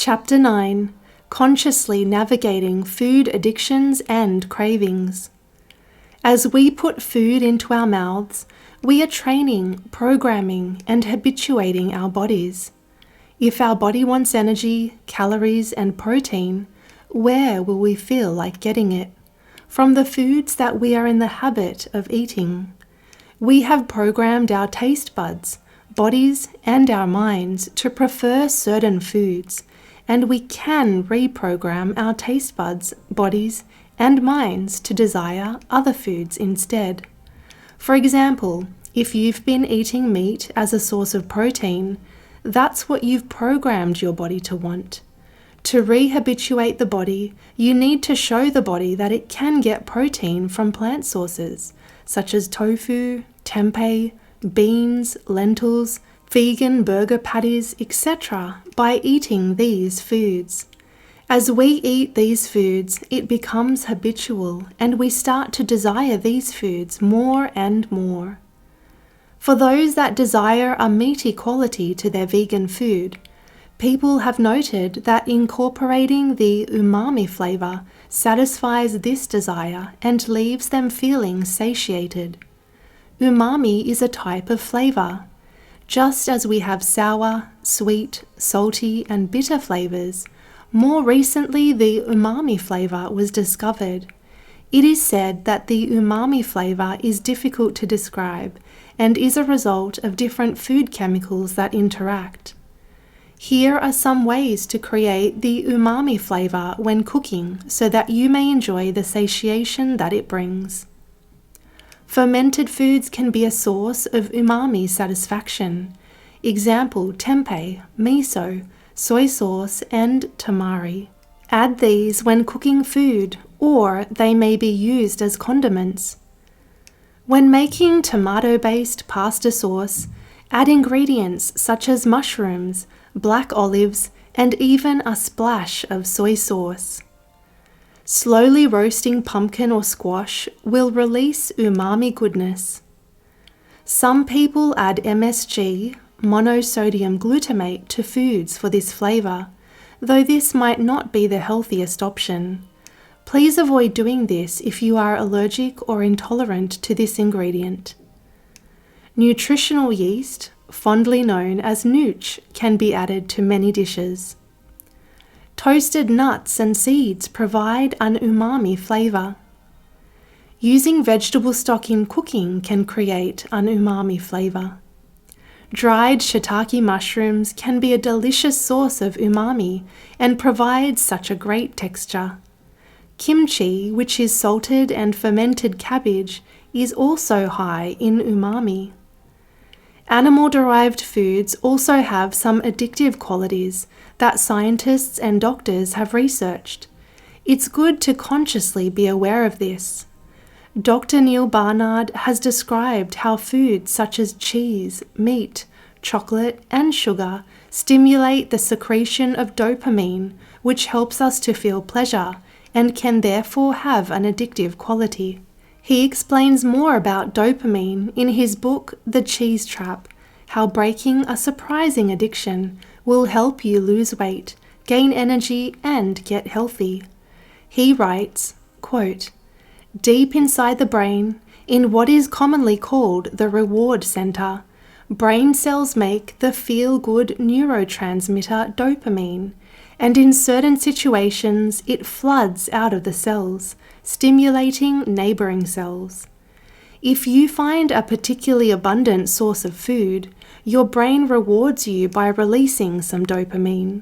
Chapter 9: Consciously Navigating Food Addictions and Cravings. As we put food into our mouths, we are training, programming, and habituating our bodies. If our body wants energy, calories, and protein, where will we feel like getting it? From the foods that we are in the habit of eating. We have programmed our taste buds, bodies, and our minds to prefer certain foods, and we can reprogram our taste buds, bodies, and minds to desire other foods instead. For example, if you've been eating meat as a source of protein, that's what you've programmed your body to want. To rehabituate the body, you need to show the body that it can get protein from plant sources, such as tofu, tempeh, beans, lentils, vegan burger patties, etc., by eating these foods. As we eat these foods, it becomes habitual, and we start to desire these foods more and more. For those that desire a meaty quality to their vegan food, people have noted that incorporating the umami flavor satisfies this desire and leaves them feeling satiated. Umami is a type of flavor. Just as we have sour, sweet, salty, and bitter flavors, more recently the umami flavor was discovered. It is said that the umami flavor is difficult to describe and is a result of different food chemicals that interact. Here are some ways to create the umami flavor when cooking so that you may enjoy the satiation that it brings. Fermented foods can be a source of umami satisfaction. Example: tempeh, miso, soy sauce, and tamari. Add these when cooking food, or they may be used as condiments. When making tomato-based pasta sauce, add ingredients such as mushrooms, black olives, and even a splash of soy sauce. Slowly roasting pumpkin or squash will release umami goodness. Some people add MSG, monosodium glutamate, to foods for this flavor, though this might not be the healthiest option. Please avoid doing this if you are allergic or intolerant to this ingredient. Nutritional yeast, fondly known as nooch, can be added to many dishes. Toasted nuts and seeds provide an umami flavor. Using vegetable stock in cooking can create an umami flavor. Dried shiitake mushrooms can be a delicious source of umami and provide such a great texture. Kimchi, which is salted and fermented cabbage, is also high in umami. Animal-derived foods also have some addictive qualities that scientists and doctors have researched. It's good to consciously be aware of this. Dr. Neil Barnard has described how foods such as cheese, meat, chocolate, and sugar stimulate the secretion of dopamine, which helps us to feel pleasure and can therefore have an addictive quality. He explains more about dopamine in his book, The Cheese Trap: How Breaking a Surprising Addiction Will Help You Lose Weight, Gain Energy, and Get Healthy. He writes, quote, "Deep inside the brain, in what is commonly called the reward center, brain cells make the feel-good neurotransmitter dopamine, and in certain situations it floods out of the cells, stimulating neighboring cells. If you find a particularly abundant source of food, your brain rewards you by releasing some dopamine.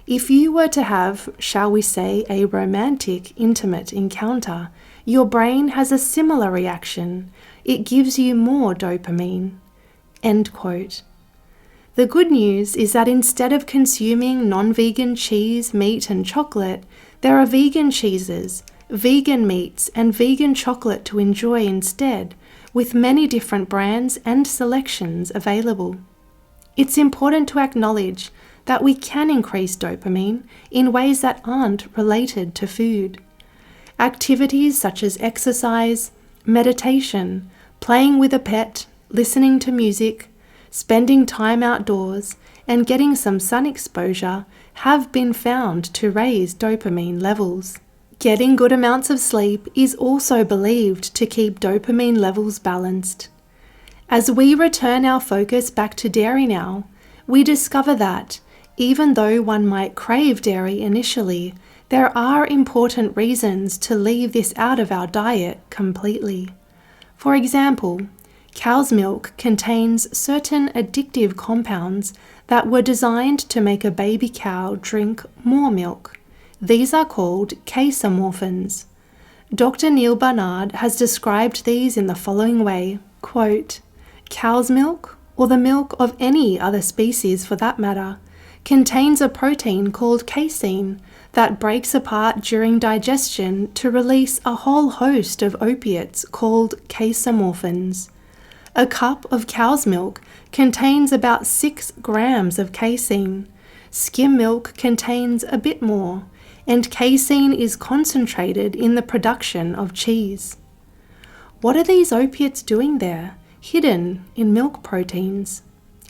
If you were to have, shall we say, a romantic, intimate encounter, your brain has a similar reaction. It gives you more dopamine." End quote. The good news is that instead of consuming non-vegan cheese, meat, and chocolate, there are vegan cheeses, vegan meats, and vegan chocolate to enjoy instead, with many different brands and selections available. It's important to acknowledge that we can increase dopamine in ways that aren't related to food. Activities such as exercise, meditation, playing with a pet, listening to music, spending time outdoors, and getting some sun exposure have been found to raise dopamine levels. Getting good amounts of sleep is also believed to keep dopamine levels balanced. As we return our focus back to dairy now, we discover that, even though one might crave dairy initially, there are important reasons to leave this out of our diet completely. For example, cow's milk contains certain addictive compounds that were designed to make a baby cow drink more milk. These are called casomorphins. Dr. Neil Barnard has described these in the following way, quote, "Cow's milk, or the milk of any other species for that matter, contains a protein called casein that breaks apart during digestion to release a whole host of opiates called casomorphins. A cup of cow's milk contains about 6 grams of casein. Skim milk contains a bit more, and casein is concentrated in the production of cheese." What are these opiates doing there, hidden in milk proteins?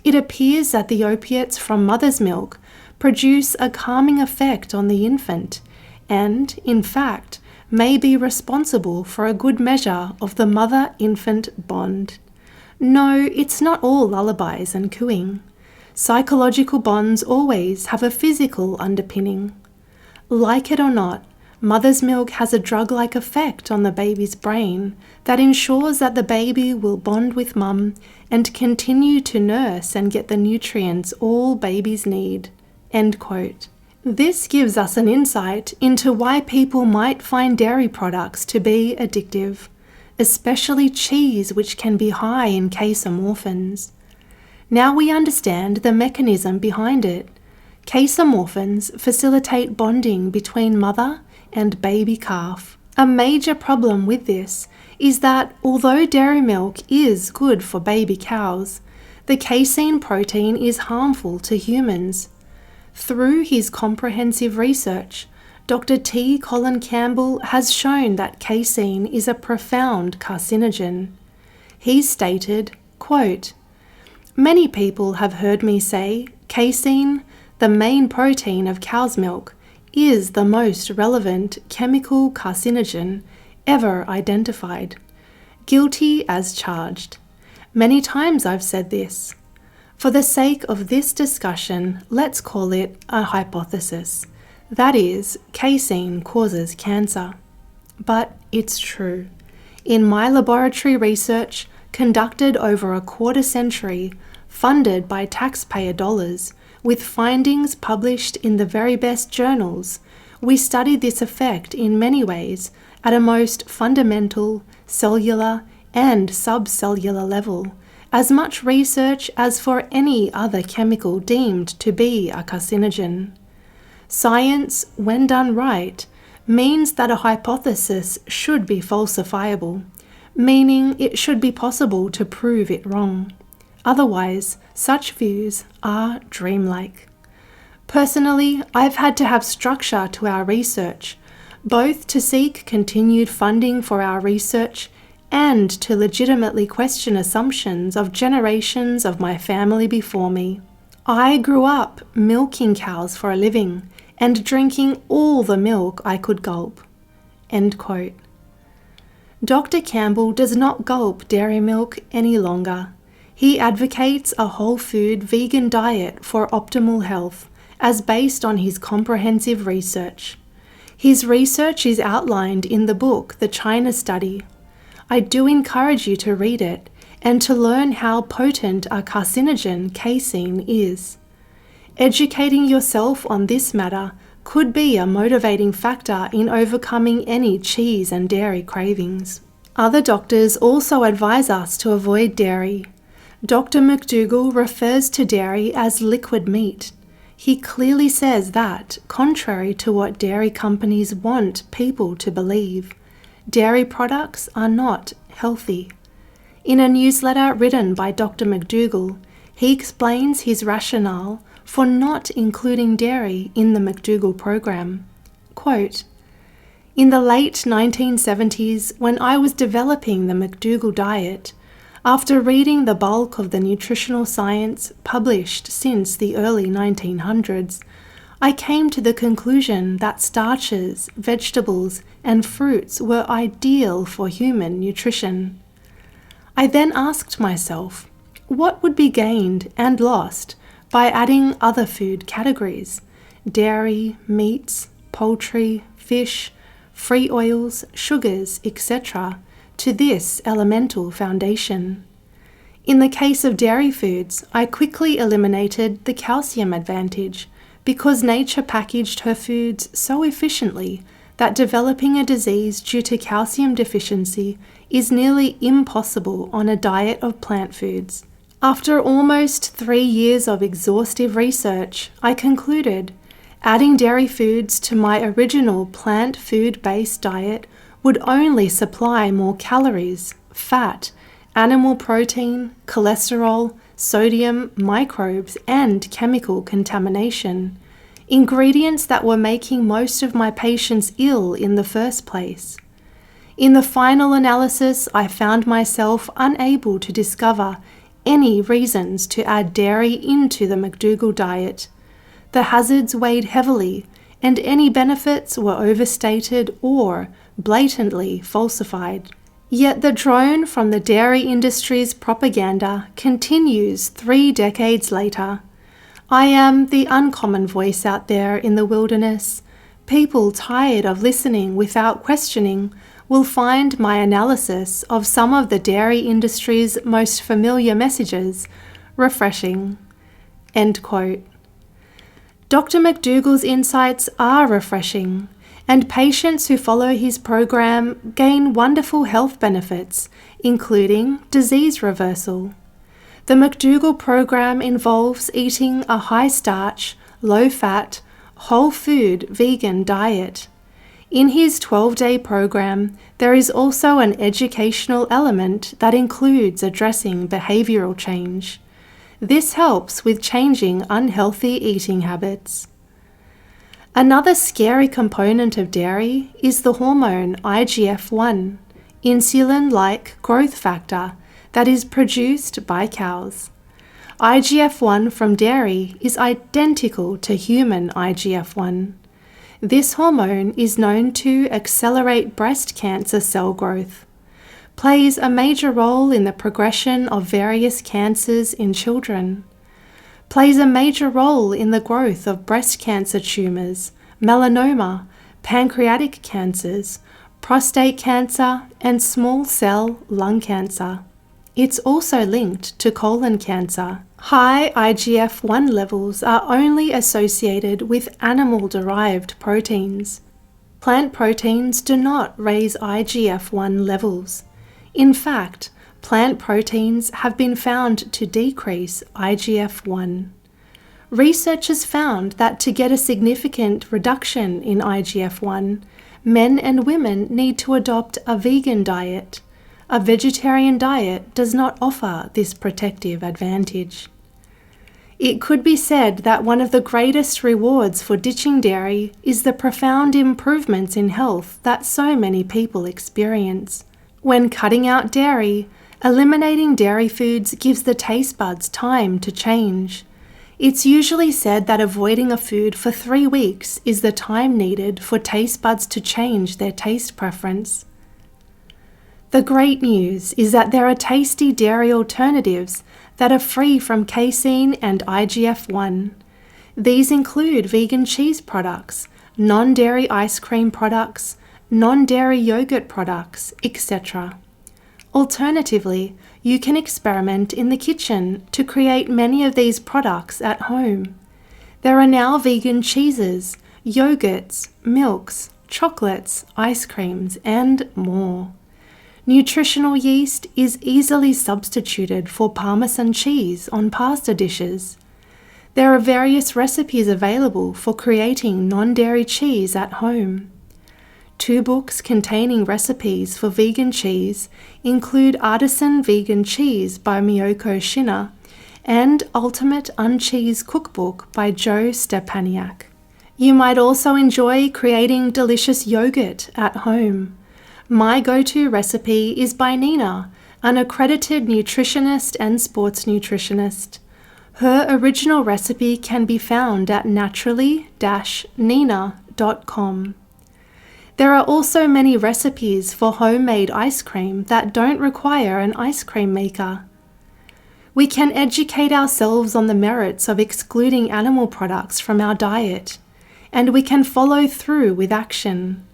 It appears that the opiates from mother's milk produce a calming effect on the infant and, in fact, may be responsible for a good measure of the mother-infant bond. No, it's not all lullabies and cooing. Psychological bonds always have a physical underpinning. Like it or not, mother's milk has a drug-like effect on the baby's brain that ensures that the baby will bond with mum and continue to nurse and get the nutrients all babies need. End quote. This gives us an insight into why people might find dairy products to be addictive, especially cheese, which can be high in casomorphins. Now we understand the mechanism behind it. Casomorphins facilitate bonding between mother and baby calf. A major problem with this is that although dairy milk is good for baby cows, the casein protein is harmful to humans. Through his comprehensive research, Dr. T. Colin Campbell has shown that casein is a profound carcinogen. He stated, quote, "Many people have heard me say casein, the main protein of cow's milk, is the most relevant chemical carcinogen ever identified. Guilty as charged. Many times I've said this. For the sake of this discussion, let's call it a hypothesis. That is, casein causes cancer. But it's true. In my laboratory research, conducted over a quarter century, funded by taxpayer dollars, with findings published in the very best journals, we studied this effect in many ways at a most fundamental, cellular, and subcellular level, as much research as for any other chemical deemed to be a carcinogen. Science, when done right, means that a hypothesis should be falsifiable, meaning it should be possible to prove it wrong. Otherwise, such views are dreamlike. Personally, I've had to have structure to our research, both to seek continued funding for our research and to legitimately question assumptions of generations of my family before me. I grew up milking cows for a living and drinking all the milk I could gulp." End quote. Dr. Campbell does not gulp dairy milk any longer. He advocates a whole food vegan diet for optimal health, as based on his comprehensive research. His research is outlined in the book The China Study. I do encourage you to read it and to learn how potent a carcinogen casein is. Educating yourself on this matter could be a motivating factor in overcoming any cheese and dairy cravings. Other doctors also advise us to avoid dairy. Dr. McDougall refers to dairy as liquid meat. He clearly says that, contrary to what dairy companies want people to believe, dairy products are not healthy. In a newsletter written by Dr. McDougall, he explains his rationale for not including dairy in the McDougall program. Quote, "In the late 1970s, when I was developing the McDougall diet, After reading the bulk of the nutritional science published since the early 1900s, I came to the conclusion that starches, vegetables, and fruits were ideal for human nutrition. I then asked myself, what would be gained and lost by adding other food categories, dairy, meats, poultry, fish, free oils, sugars, etc., to this elemental foundation? In the case of dairy foods, I quickly eliminated the calcium advantage because nature packaged her foods so efficiently that developing a disease due to calcium deficiency is nearly impossible on a diet of plant foods. After almost 3 years of exhaustive research, I concluded adding dairy foods to my original plant food-based diet would only supply more calories, fat, animal protein, cholesterol, sodium, microbes, and chemical contamination, ingredients that were making most of my patients ill in the first place. In the final analysis, I found myself unable to discover any reasons to add dairy into the McDougall diet. The hazards weighed heavily, and any benefits were overstated or blatantly falsified. Yet the drone from the dairy industry's propaganda continues 3 decades later. I am the uncommon voice out there in the wilderness. People tired of listening without questioning will find my analysis of some of the dairy industry's most familiar messages refreshing. End quote. Dr. McDougall's insights are refreshing, and patients who follow his program gain wonderful health benefits, including disease reversal. The McDougall program involves eating a high-starch, low-fat, whole-food vegan diet. In his 12-day program, there is also an educational element that includes addressing behavioral change. This helps with changing unhealthy eating habits. Another scary component of dairy is the hormone IGF-1, insulin-like growth factor, that is produced by cows. IGF-1 from dairy is identical to human IGF-1. This hormone is known to accelerate breast cancer cell growth, plays a major role in the progression of various cancers in children, plays a major role in the growth of breast cancer tumors, melanoma, pancreatic cancers, prostate cancer, and small cell lung cancer. It's also linked to colon cancer. High IGF-1 levels are only associated with animal-derived proteins. Plant proteins do not raise IGF-1 levels. In fact, plant proteins have been found to decrease IGF-1. Researchers found that to get a significant reduction in IGF-1, men and women need to adopt a vegan diet. A vegetarian diet does not offer this protective advantage. It could be said that one of the greatest rewards for ditching dairy is the profound improvements in health that so many people experience. When cutting out dairy, eliminating dairy foods gives the taste buds time to change. It's usually said that avoiding a food for 3 weeks is the time needed for taste buds to change their taste preference. The great news is that there are tasty dairy alternatives that are free from casein and IGF-1. These include vegan cheese products, non-dairy ice cream products, non-dairy yogurt products, etc. Alternatively, you can experiment in the kitchen to create many of these products at home. There are now vegan cheeses, yogurts, milks, chocolates, ice creams, and more. Nutritional yeast is easily substituted for Parmesan cheese on pasta dishes. There are various recipes available for creating non-dairy cheese at home. 2 books containing recipes for vegan cheese include Artisan Vegan Cheese by Miyoko Shina and Ultimate Uncheese Cookbook by Joe Stepaniak. You might also enjoy creating delicious yogurt at home. My go-to recipe is by Nina, an accredited nutritionist and sports nutritionist. Her original recipe can be found at naturally-nina.com. There are also many recipes for homemade ice cream that don't require an ice cream maker. We can educate ourselves on the merits of excluding animal products from our diet, and we can follow through with action.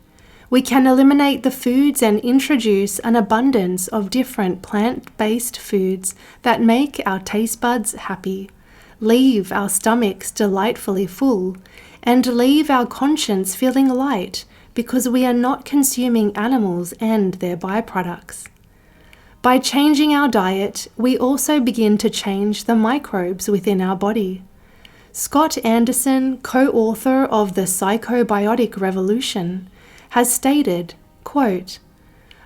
We can eliminate the foods and introduce an abundance of different plant-based foods that make our taste buds happy, leave our stomachs delightfully full, and leave our conscience feeling light because we are not consuming animals and their byproducts. By changing our diet, we also begin to change the microbes within our body. Scott Anderson, co-author of The Psychobiotic Revolution, has stated, quote,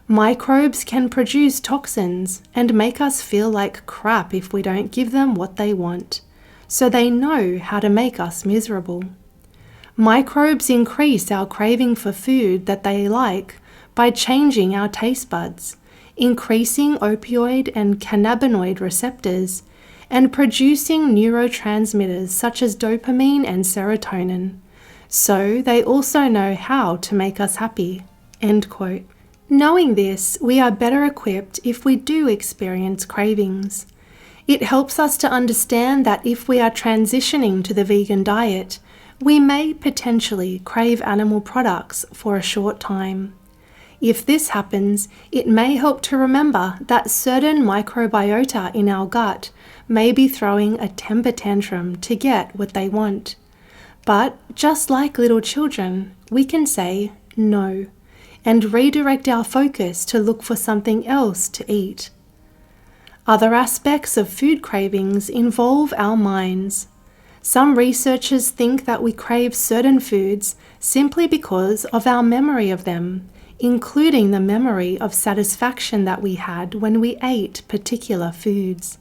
"Microbes can produce toxins and make us feel like crap if we don't give them what they want, so they know how to make us miserable. Microbes increase our craving for food that they like by changing our taste buds, increasing opioid and cannabinoid receptors, and producing neurotransmitters such as dopamine and serotonin. So they also know how to make us happy." End quote. Knowing this, we are better equipped if we do experience cravings. It helps us to understand that if we are transitioning to the vegan diet, we may potentially crave animal products for a short time. If this happens, it may help to remember that certain microbiota in our gut may be throwing a temper tantrum to get what they want. But just like little children, we can say no and redirect our focus to look for something else to eat. Other aspects of food cravings involve our minds. Some researchers think that we crave certain foods simply because of our memory of them, including the memory of satisfaction that we had when we ate particular foods.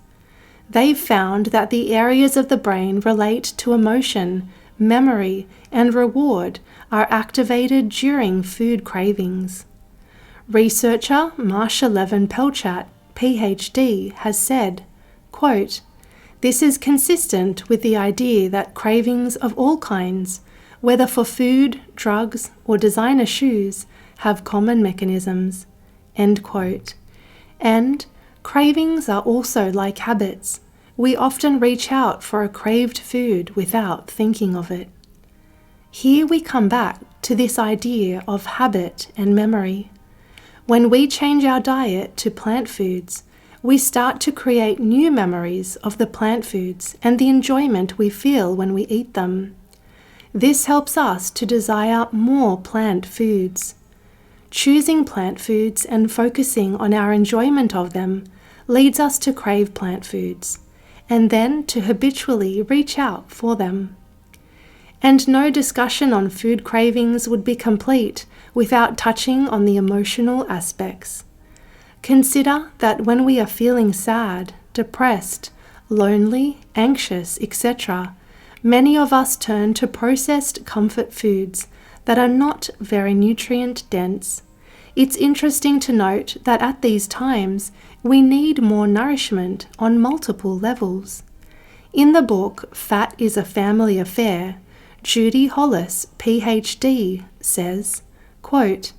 They've found that the areas of the brain relate to emotion, memory, and reward are activated during food cravings. Researcher Marsha Levin-Pelchat, PhD, has said, quote, "This is consistent with the idea that cravings of all kinds, whether for food, drugs, or designer shoes, have common mechanisms." End quote. And cravings are also like habits. We often reach out for a craved food without thinking of it. Here we come back to this idea of habit and memory. When we change our diet to plant foods, we start to create new memories of the plant foods and the enjoyment we feel when we eat them. This helps us to desire more plant foods. Choosing plant foods and focusing on our enjoyment of them leads us to crave plant foods, and then to habitually reach out for them. And no discussion on food cravings would be complete without touching on the emotional aspects. Consider that when we are feeling sad, depressed, lonely, anxious, etc., many of us turn to processed comfort foods that are not very nutrient dense. It's interesting to note that at these times, we need more nourishment on multiple levels. In the book, Fat is a Family Affair, Judy Hollis, PhD, says, quote,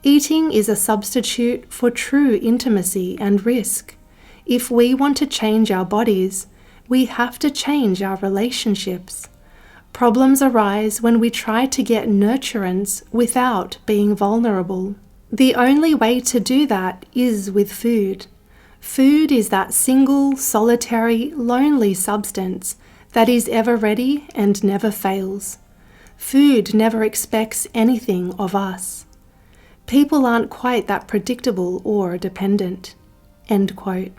"Eating is a substitute for true intimacy and risk. If we want to change our bodies, we have to change our relationships. Problems arise when we try to get nurturance without being vulnerable. The only way to do that is with food. Food is that single, solitary, lonely substance that is ever ready and never fails. Food never expects anything of us. People aren't quite that predictable or dependent." End quote.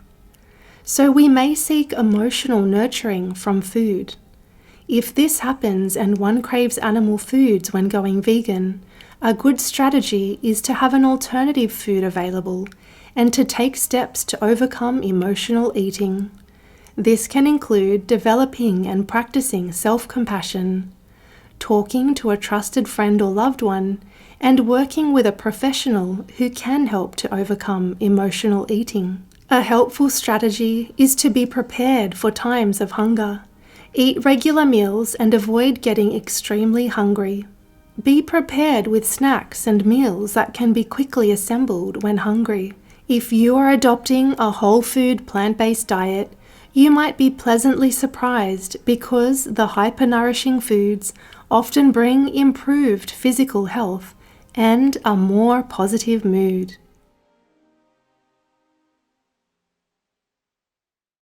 So we may seek emotional nurturing from food. If this happens and one craves animal foods when going vegan, a good strategy is to have an alternative food available and to take steps to overcome emotional eating. This can include developing and practicing self-compassion, talking to a trusted friend or loved one, and working with a professional who can help to overcome emotional eating. A helpful strategy is to be prepared for times of hunger. Eat regular meals and avoid getting extremely hungry. Be prepared with snacks and meals that can be quickly assembled when hungry. If you are adopting a whole food plant-based diet, you might be pleasantly surprised because the hyper-nourishing foods often bring improved physical health and a more positive mood.